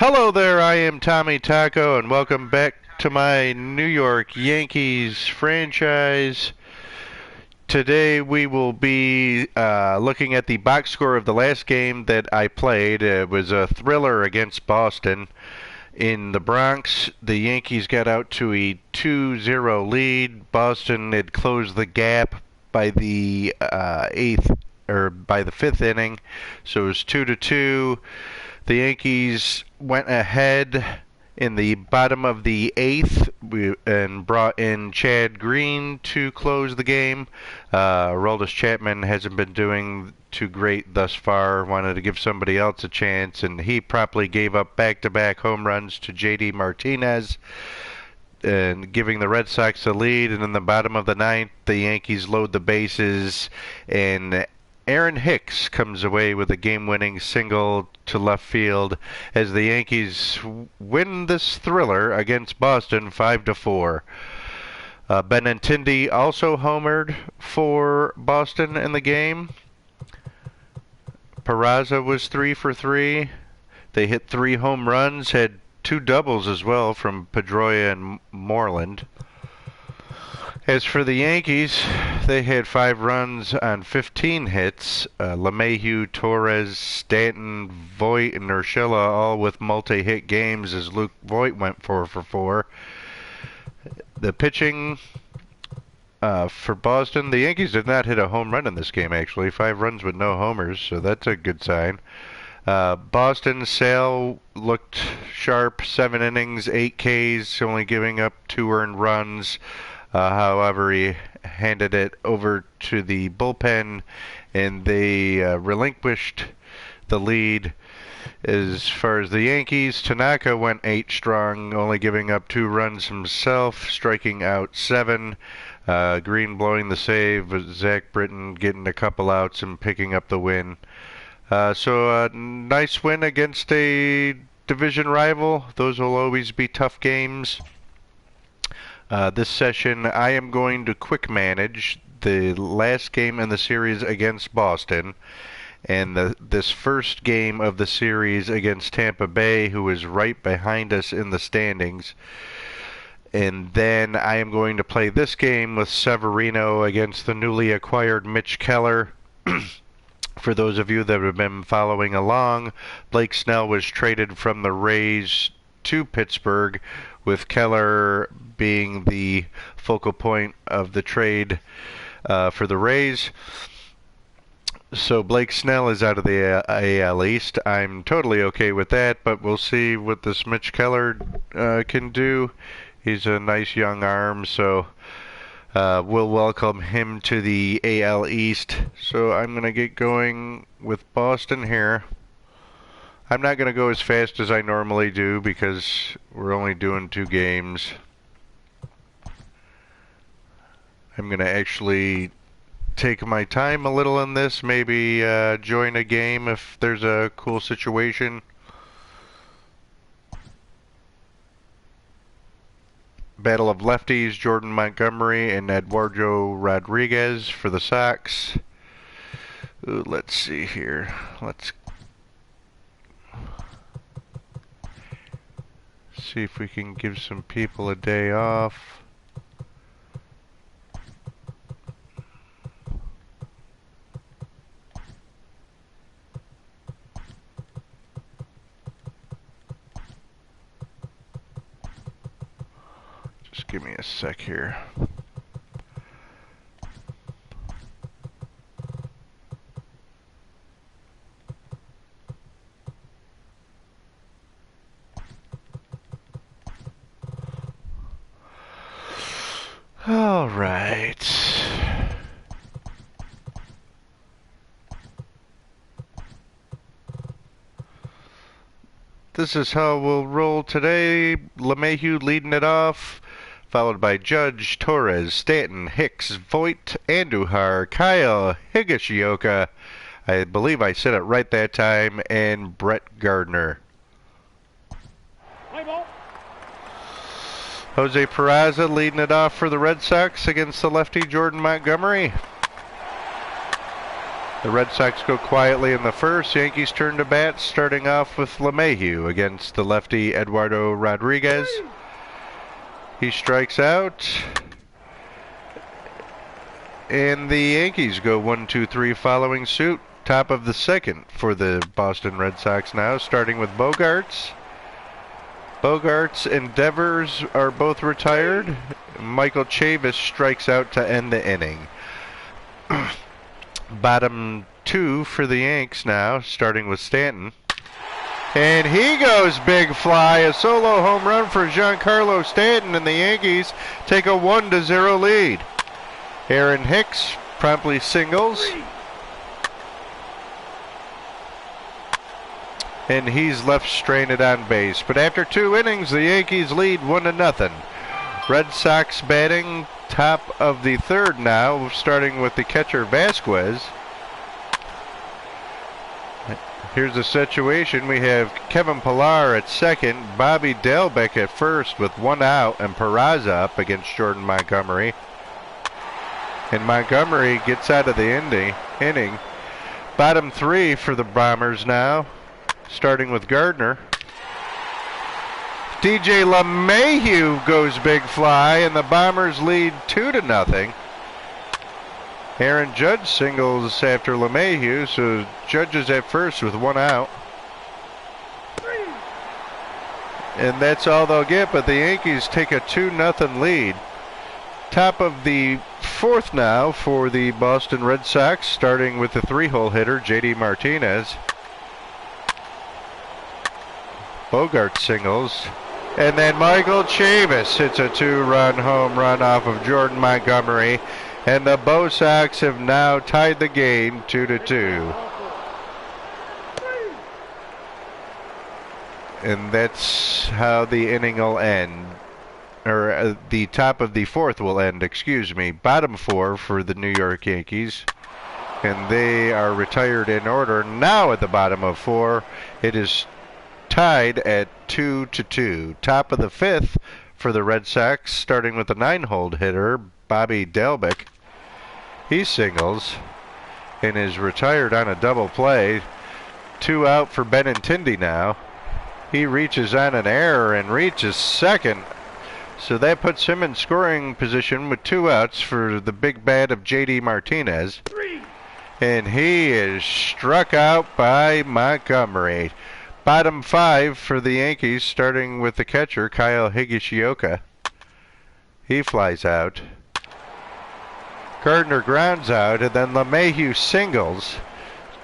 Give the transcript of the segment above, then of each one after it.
Hello there, I am Tommy Taco, and welcome back to my New York Yankees franchise. Today we will be looking at the box score of the last game that I played. It was a thriller against Boston. In the Bronx, the Yankees got out to a 2-0 lead. Boston had closed the gap by the eighth or by the fifth inning, so it was 2-2. The Yankees went ahead in the bottom of the eighth and brought in Chad Green to close the game. Aroldis Chapman hasn't been doing too great thus far. Wanted to give somebody else a chance, and he promptly gave up back-to-back home runs to J.D. Martinez, and giving the Red Sox the lead. And in the bottom of the ninth, the Yankees load the bases, and Aaron Hicks comes away with a game-winning single to left field as the Yankees win this thriller against Boston 5-4. Benintendi also homered for Boston in the game. Peraza was 3 for 3. They hit 3 home runs, had 2 doubles as well from Pedroia and Moreland. As for the Yankees, they had 5 runs on 15 hits. LeMahieu, Torres, Stanton, Voit, and Urshela all with multi-hit games as Luke Voit went 4 for 4. The pitching for Boston, the Yankees did not hit a home run in this game, actually. 5 runs with no homers, so that's a good sign. Boston, Sale looked sharp, 7 innings, 8 Ks, only giving up 2 earned runs. However, he handed it over to the bullpen, and they relinquished the lead. As far as the Yankees, Tanaka went 8 strong, only giving up 2 runs himself, striking out 7. Green blowing the save, with Zach Britton getting a couple outs and picking up the win. So a nice win against a division rival. Those will always be tough games. This session, I am going to quick manage the last game in the series against Boston, and this first game of the series against Tampa Bay, who is right behind us in the standings. And then I am going to play this game with Severino against the newly acquired Mitch Keller. For those of you that have been following along, Blake Snell was traded from the Rays to Pittsburgh, with Keller being the focal point of the trade for the Rays. So Blake Snell is out of the AL East. I'm totally okay with that, but we'll see what this Mitch Keller can do. He's a nice young arm, so we'll welcome him to the AL East. So I'm going to get going with Boston here. I'm not going to go as fast as I normally do because we're only doing 2 games. I'm going to actually take my time a little in this, maybe join a game if there's a cool situation. Battle of lefties, Jordan Montgomery and Eduardo Rodriguez for the Sox. Ooh, let's see here. Let's see if we can give some people a day off. Just give me a sec here. All right. This is how we'll roll today. LeMahieu leading it off, followed by Judge, Torres, Stanton, Hicks, Voit, Andujar, Kyle, Higashioka, I believe I said it right that time, and Brett Gardner. Jose Peraza leading it off for the Red Sox against the lefty Jordan Montgomery. The Red Sox go quietly in the first. Yankees turn to bat, starting off with LeMahieu against the lefty Eduardo Rodriguez. He strikes out. And the Yankees go 1-2-3 following suit. Top of the second for the Boston Red Sox now, starting with Bogaerts. Bogaerts and Devers are both retired. Michael Chavis strikes out to end the inning. Bottom two for the Yanks now, starting with Stanton. And he goes big fly, a solo home run for Giancarlo Stanton, and the Yankees take a 1-0 lead. Aaron Hicks promptly singles. And he's left stranded on base. But after 2 innings, the Yankees lead 1-0. Red Sox batting top of the third now, starting with the catcher Vasquez. Here's the situation. We have Kevin Pillar at second, Bobby Dalbec at first with 1 out, and Peraza up against Jordan Montgomery. And Montgomery gets out of the inning. Bottom 3 for the Bombers now, starting with Gardner. DJ LeMahieu goes big fly, and the Bombers lead 2-0. Aaron Judge singles after LeMahieu, so Judge is at first with 1 out. And that's all they'll get, but the Yankees take a 2-0 lead. Top of the fourth now for the Boston Red Sox, starting with the 3-hole hitter, JD Martinez. Bogart singles. And then Michael Chavis hits a 2-run home run off of Jordan Montgomery. And the Bo Sox have now tied the game 2-2. And that's how the inning will end. Or the top of the fourth will end, excuse me. Bottom 4 for the New York Yankees. And they are retired in order. Now at the bottom of 4, it is tied at 2-2. Top of the 5th for the Red Sox, starting with the 9-hole hitter, Bobby Dalbec. He singles and is retired on a double play. 2 out for Benintendi now. He reaches on an error and reaches second. So that puts him in scoring position with 2 outs for the big bat of JD Martinez. And he is struck out by Montgomery. Bottom 5 for the Yankees, starting with the catcher, Kyle Higashioka. He flies out. Gardner grounds out, and then LeMahieu singles.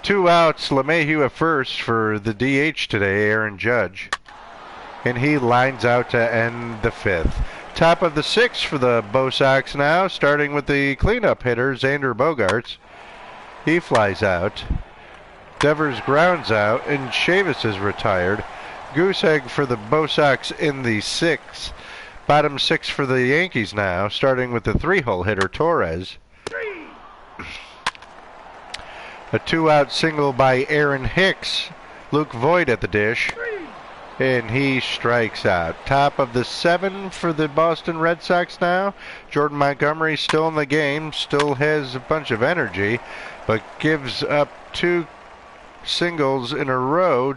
2 outs, LeMahieu at first for the DH today, Aaron Judge. And he lines out to end the 5th. Top of the 6th for the Bo Sox now, starting with the cleanup hitter, Xander Bogaerts. He flies out. Devers grounds out, and Chavis is retired. Goose egg for the Bo Sox in the 6th. Bottom 6 for the Yankees now, starting with the 3-hole hitter, Torres. A 2-out single by Aaron Hicks. Luke Voigt at the dish. And he strikes out. Top of the 7 for the Boston Red Sox now. Jordan Montgomery still in the game, still has a bunch of energy, but gives up 2 singles in a row,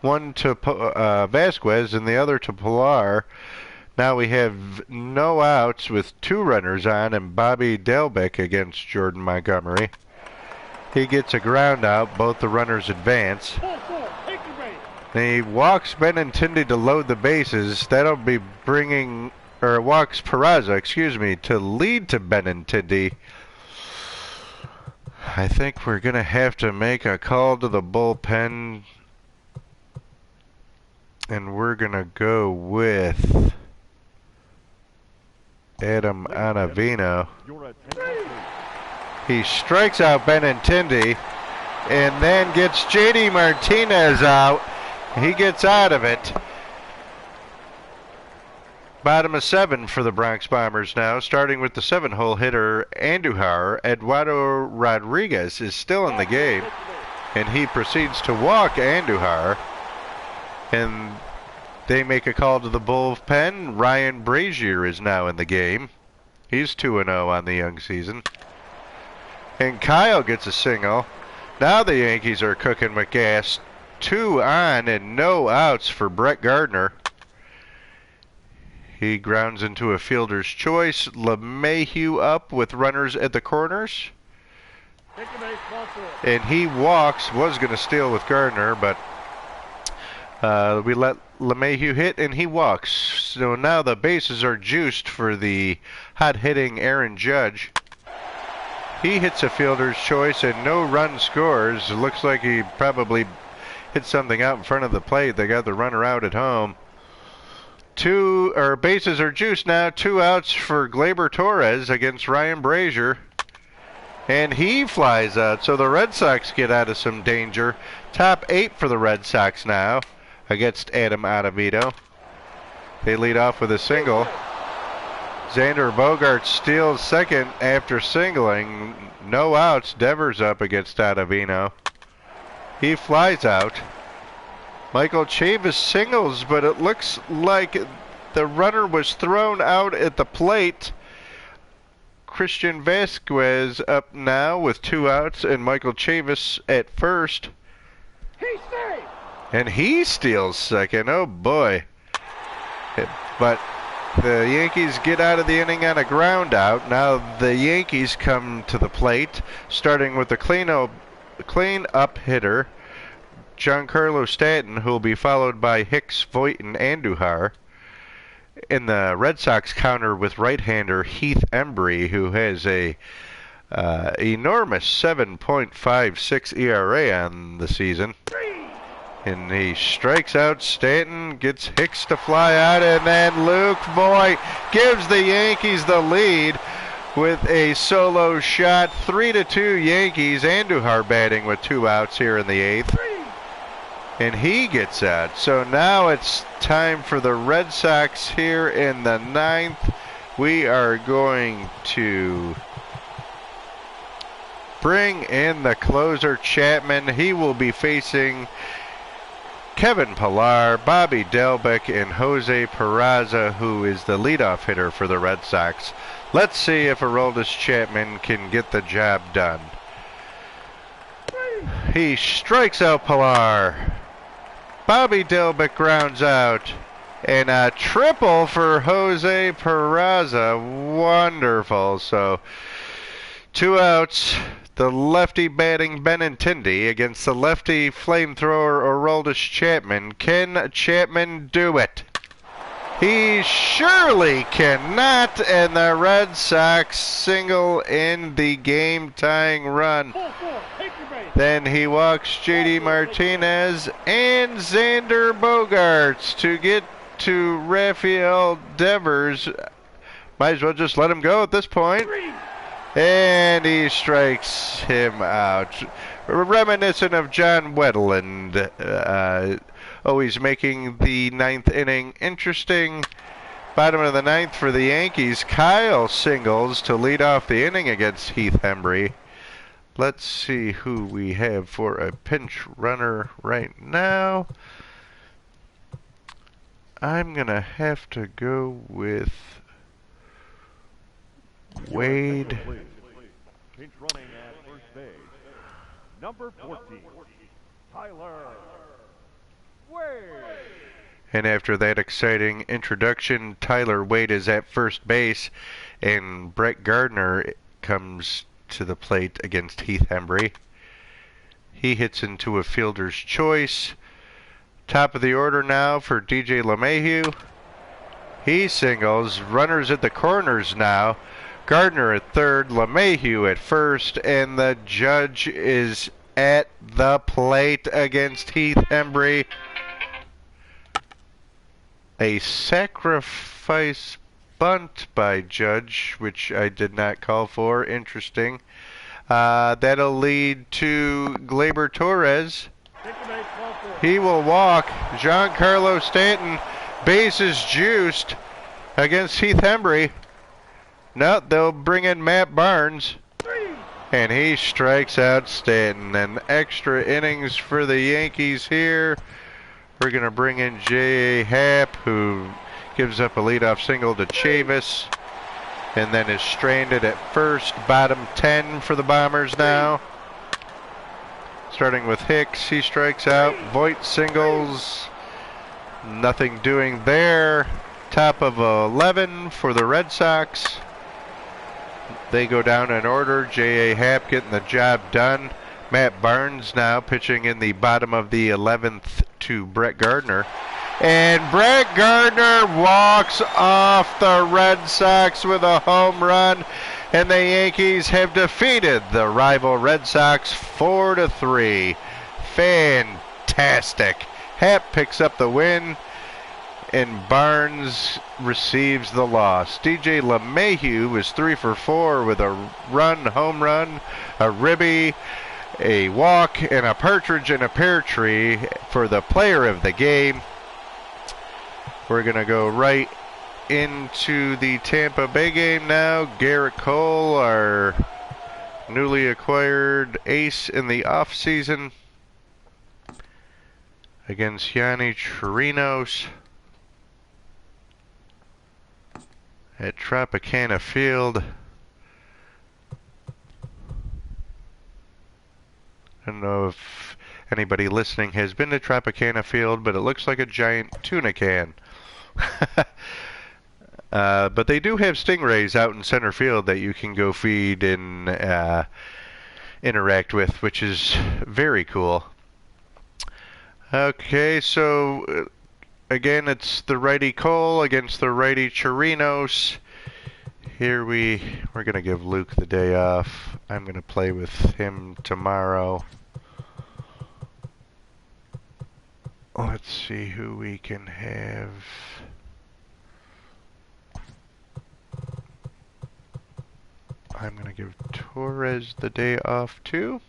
one to Vasquez and the other to Pillar. Now we have no outs with 2 runners on, and Bobby Dalbec against Jordan Montgomery. He gets a ground out, both the runners advance. And he walks Benintendi to load the bases. That'll be bringing, or walks Peraza, excuse me, to lead to Benintendi. I think we're going to have to make a call to the bullpen. And we're going to go with Adam Ottavino. He strikes out Benintendi and then gets JD Martinez out. He gets out of it. Bottom of 7 for the Bronx Bombers now, starting with the 7-hole hitter Andujar. Eduardo Rodriguez is still in the game, and he proceeds to walk Andujar. And they make a call to the bullpen. Ryan Brazier is now in the game. He's 2-0 on the young season. And Kyle gets a single. Now the Yankees are cooking with gas. 2 on and no outs for Brett Gardner. He grounds into a fielder's choice. LeMahieu up with runners at the corners. And he walks, was going to steal with Gardner, but we let LeMahieu hit and he walks. So now the bases are juiced for the hot-hitting Aaron Judge. He hits a fielder's choice and no run scores. It looks like he probably hit something out in front of the plate. They got the runner out at home. Bases are juiced now. 2 outs for Gleyber Torres against Ryan Brazier. And he flies out, so the Red Sox get out of some danger. Top 8 for the Red Sox now against Adam Ottavino. They lead off with a single. Xander Bogaerts steals second after singling. No outs. Devers up against Ottavino. He flies out. Michael Chavis singles, but it looks like the runner was thrown out at the plate. Christian Vasquez up now with 2 outs and Michael Chavis at first. And he steals second. Oh boy. But the Yankees get out of the inning on a ground out. Now the Yankees come to the plate, starting with the clean up hitter, Giancarlo Stanton, who will be followed by Hicks, Voit, and Andujar. In the Red Sox counter with right-hander Heath Embry, who has a enormous 7.56 ERA on the season. And he strikes out Stanton, gets Hicks to fly out, and then Luke Voit gives the Yankees the lead with a solo shot. 3-2 Yankees. Andujar batting with 2 outs here in the 8th. And he gets out. So now it's time for the Red Sox here in the 9th. We are going to bring in the closer, Chapman. He will be facing Kevin Pillar, Bobby Dalbec, and Jose Peraza, who is the leadoff hitter for the Red Sox. Let's see if Aroldis Chapman can get the job done. He strikes out Pillar. Bobby Dalbec grounds out. And a triple for Jose Peraza. Wonderful. So 2 outs. The lefty batting Benintendi against the lefty flamethrower Aroldis Chapman. Can Chapman do it? He surely cannot, and the Red Sox single in the game-tying run. Then he walks J.D. Martinez and Xander Bogaerts to get to Rafael Devers. Might as well just let him go at this point. And he strikes him out. Reminiscent of John Wetteland. Always making the 9th inning interesting. Bottom of the 9th for the Yankees. Kyle singles to lead off the inning against Heath Embry. Let's see who we have for a pinch runner right now. I'm going to have to go with Wade. Pinch running at first base. Number 14, Tyler Wade. And after that exciting introduction, Tyler Wade is at first base, and Brett Gardner comes to the plate against Heath Embry. He hits into a fielder's choice. Top of the order now for DJ LeMahieu. He singles. Runners at the corners now. Gardner at third, LeMahieu at first, and the Judge is at the plate against Heath Embry. A sacrifice bunt by Judge, which I did not call for. Interesting. That'll lead to Gleyber Torres. He will walk. Giancarlo Stanton, bases juiced against Heath Embry. No, they'll bring in Matt Barnes. And he strikes out Stanton. And extra innings for the Yankees here. We're going to bring in J.A. Happ, who gives up a leadoff single to Chavis. And then is stranded at first. Bottom 10 for the Bombers now. Starting with Hicks, he strikes out. Voit singles. Nothing doing there. Top of 11 for the Red Sox. They go down in order. J.A. Happ getting the job done. Matt Barnes now pitching in the bottom of the 11th to Brett Gardner. And Brett Gardner walks off the Red Sox with a home run. And the Yankees have defeated the rival Red Sox 4-3. Fantastic. Happ picks up the win, and Barnes receives the loss. DJ LeMahieu was 3 for 4 with a home run, a ribby, a walk, and a partridge in a pear tree for the player of the game. We're going to go right into the Tampa Bay game now. Garrett Cole, our newly acquired ace in the offseason, against Yanni Chirinos at Tropicana Field. I don't know if anybody listening has been to Tropicana Field, but it looks like a giant tuna can. But they do have stingrays out in center field that you can go feed and interact with, which is very cool. Okay, so again, it's the righty Cole against the righty Chirinos. Here we're going to give Luke the day off. I'm going to play with him tomorrow. Let's see who we can have. I'm going to give Torres the day off too.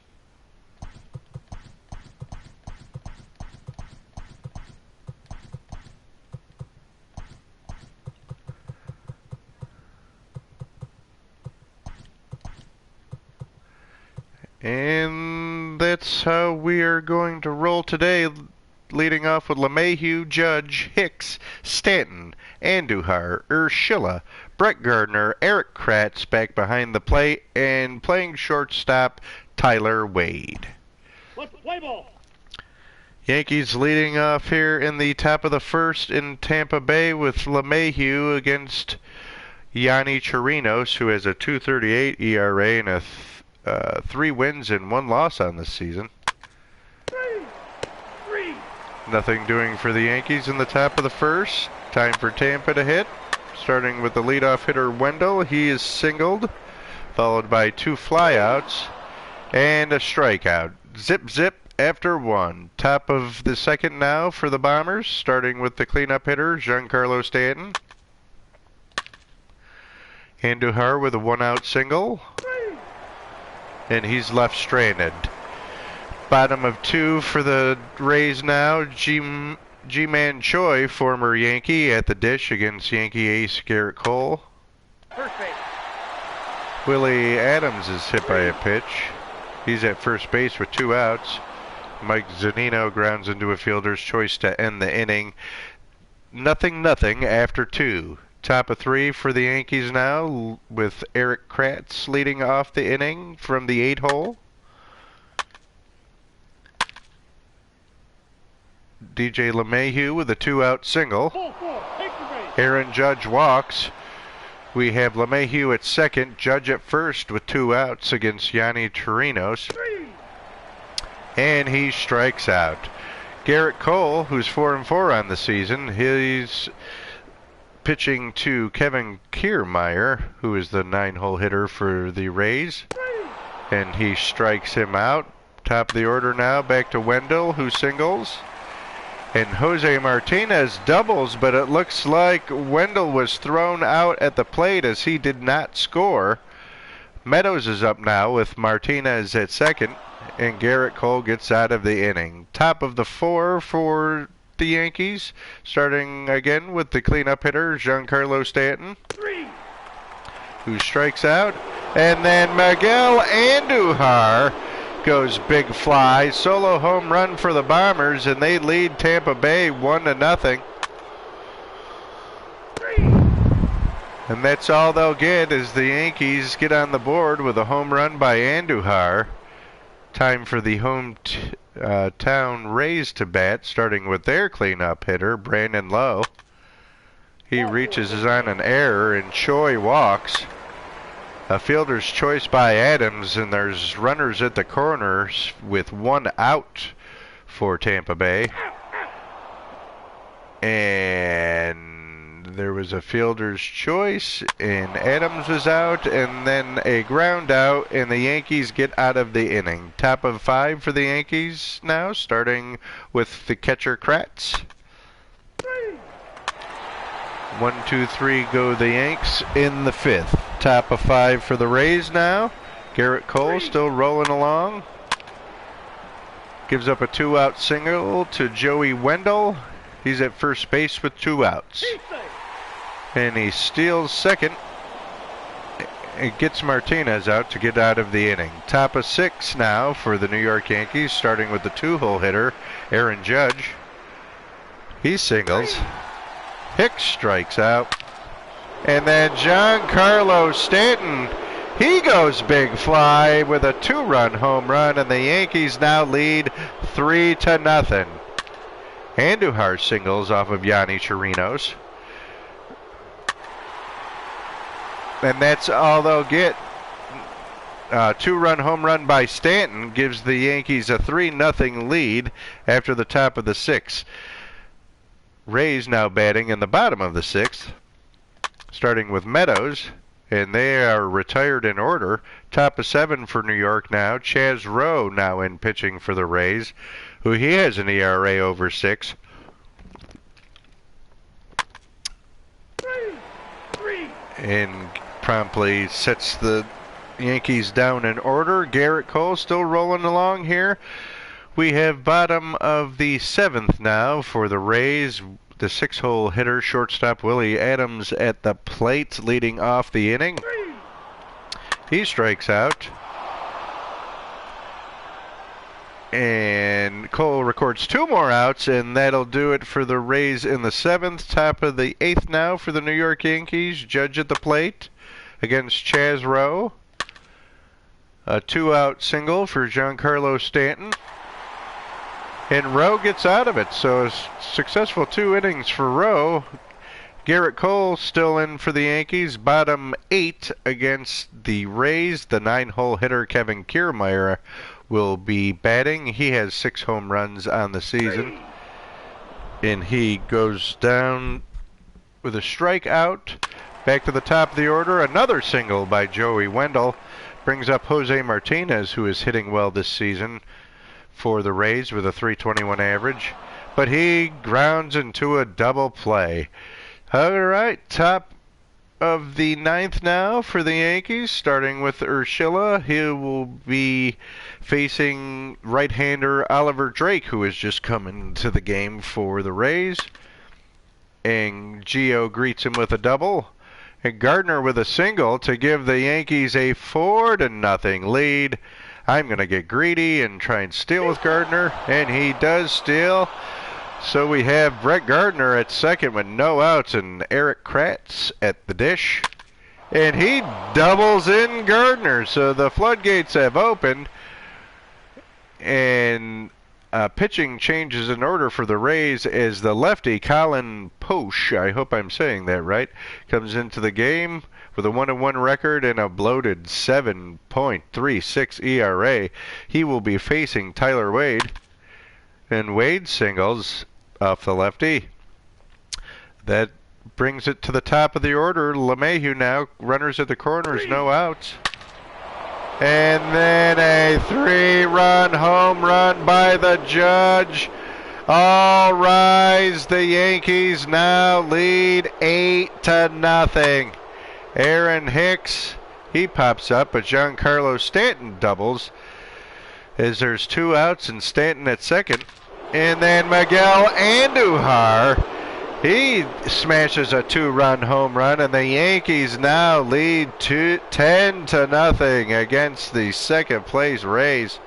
And that's how we are going to roll today, leading off with LeMahieu, Judge, Hicks, Stanton, Andujar, Urshela, Brett Gardner, Eric Kratz back behind the plate, and playing shortstop, Tyler Wade. Let's play ball. Yankees leading off here in the top of the first in Tampa Bay with LeMahieu against Yanni Chirinos, who has a 2.38 ERA and a 3 wins and 1 loss on this season. Nothing doing for the Yankees in the top of the first. Time for Tampa to hit. Starting with the leadoff hitter Wendell. He is singled, followed by 2 flyouts and a strikeout. Zip zip after 1. Top of the second now for the Bombers, starting with the cleanup hitter Giancarlo Stanton. Andujar with a 1-out single, and he's left stranded. Bottom of 2 for the Rays now. G-Man Choi, former Yankee, at the dish against Yankee ace Garrett Cole. Perfect. Willie Adams is hit by a pitch. He's at first base with 2 outs. Mike Zunino grounds into a fielder's choice to end the inning. Nothing after 2. Top of 3 for the Yankees now, with Eric Kratz leading off the inning from the 8-hole. DJ LeMahieu with a 2-out single. Aaron Judge walks. We have LeMahieu at second, Judge at first with 2 outs against Yanni Chirinos. And he strikes out. Garrett Cole, who's 4-4 on the season, he's pitching to Kevin Kiermaier, who is the 9-hole hitter for the Rays. And he strikes him out. Top of the order now, back to Wendell, who singles. And Jose Martinez doubles, but it looks like Wendell was thrown out at the plate as he did not score. Meadows is up now with Martinez at second, and Garrett Cole gets out of the inning. Top of the 4 for the Yankees, starting again with the cleanup hitter, Giancarlo Stanton, who strikes out. And then Miguel Andujar goes big fly, solo home run for the Bombers, and they lead Tampa Bay 1-0. And that's all they'll get as the Yankees get on the board with a home run by Andujar Time for the town Rays to bat, starting with their cleanup hitter, Brandon Lowe. He reaches on an error, and Choi walks. A fielder's choice by Adams, and there's runners at the corners with 1 out for Tampa Bay. And there was a fielder's choice, and Adams was out, and then a ground out, and the Yankees get out of the inning. Top of 5 for the Yankees now, starting with the catcher Kratz. 1, 2, 3 go the Yanks in the 5th. Top of 5 for the Rays now. Garrett Cole still rolling along. Gives up a 2-out single to Joey Wendell. He's at first base with 2 outs. And he steals second. It gets Martinez out to get out of the inning. Top of 6 now for the New York Yankees, starting with the 2-hole hitter, Aaron Judge. He singles. Hicks strikes out. And then Giancarlo Stanton, he goes big fly with a 2-run home run, and the Yankees now lead 3-0. Andujar singles off of Yanni Chirinos. And that's all they'll get. 2-run home run by Stanton gives the Yankees a 3-0 lead after the top of the 6th. Rays now batting in the bottom of the 6th, starting with Meadows, and they are retired in order. Top of 7 for New York now. Chaz Rowe now in pitching for the Rays, who he has an ERA over 6. And promptly sets the Yankees down in order. Garrett Cole still rolling along here. We have bottom of the 7th now for the Rays. The 6-hole hitter, shortstop Willie Adams at the plate, leading off the inning. He strikes out. And Cole records 2 more outs, and that'll do it for the Rays in the 7th. Top of the 8th now for the New York Yankees. Judge at the plate against Chaz Rowe. A 2-out single for Giancarlo Stanton. And Rowe gets out of it, so a successful 2 innings for Rowe. Garrett Cole still in for the Yankees. Bottom 8 against the Rays. The 9-hole hitter Kevin Kiermaier will be batting. He has 6 home runs on the season. And he goes down with a strikeout. Back to the top of the order. Another single by Joey Wendell brings up Jose Martinez, who is hitting well this season for the Rays with a .321 average, but he grounds into a double play. All right, top of the 9th now for the Yankees, starting with Urshela. He will be facing right-hander Oliver Drake, who has just come into the game for the Rays. And Gio greets him with a double. And Gardner with a single to give the Yankees a 4-0 lead. I'm going to get greedy and try and steal with Gardner, and he does steal. So we have Brett Gardner at second with no outs, and Eric Kratz at the dish. And he doubles in Gardner, so the floodgates have opened. And pitching changes in order for the Rays as the lefty Colin Poche, I hope I'm saying that right, comes into the game with a 1-1 record and a bloated 7.36 ERA. He will be facing Tyler Wade. And Wade singles off the lefty. That brings it to the top of the order. LeMahieu now, runners at the corners, no outs. And then a 3-run home run by the Judge. All rise, the Yankees now lead 8-0. Aaron Hicks, he pops up, but Giancarlo Stanton doubles as there's 2 outs and Stanton at second. And then Miguel Andujar, he smashes a 2-run home run, and the Yankees now lead 10-0 against the second-place Rays.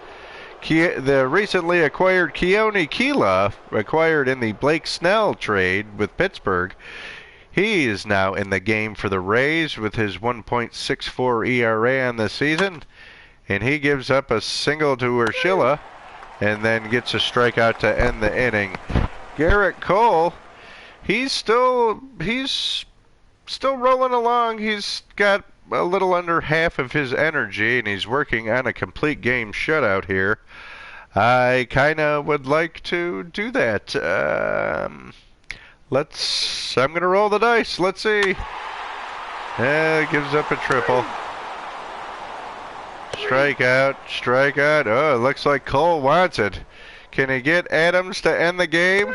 The recently acquired Keone Kela, acquired in the Blake Snell trade with Pittsburgh, he is now in the game for the Rays with his 1.64 ERA on the season. and he gives up a single to Urshela and then gets a strikeout to end the inning. Garrett Cole, he's still rolling along. He's got a little under half of his energy, and he's working on a complete game shutout here. I kind of would like to do that. I'm going to roll the dice. Let's see. Gives up a triple. Strikeout. Oh, it looks like Cole wants it. Can he get Adams to end the game?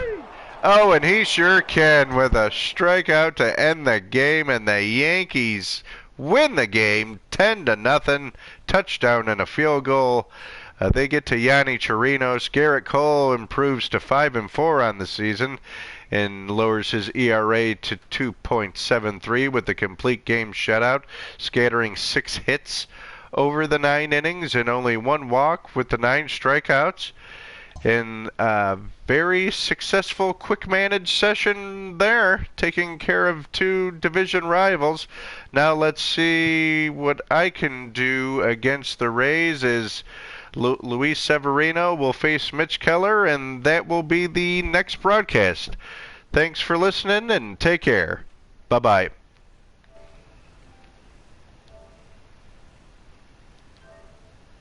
Oh, and he sure can with a strikeout to end the game, and the Yankees win the game 10-0. Touchdown and a field goal. They get to Yanni Chirinos. Garrett Cole improves to 5-4 on the season and lowers his ERA to 2.73 with the complete game shutout, scattering 6 hits over the 9 innings and only 1 walk with the 9 strikeouts. In a very successful, quick-managed session there, taking care of 2 division rivals. Now let's see what I can do against the Rays. Is Luis Severino will face Mitch Keller, and that will be the next broadcast. Thanks for listening, and take care. Bye-bye.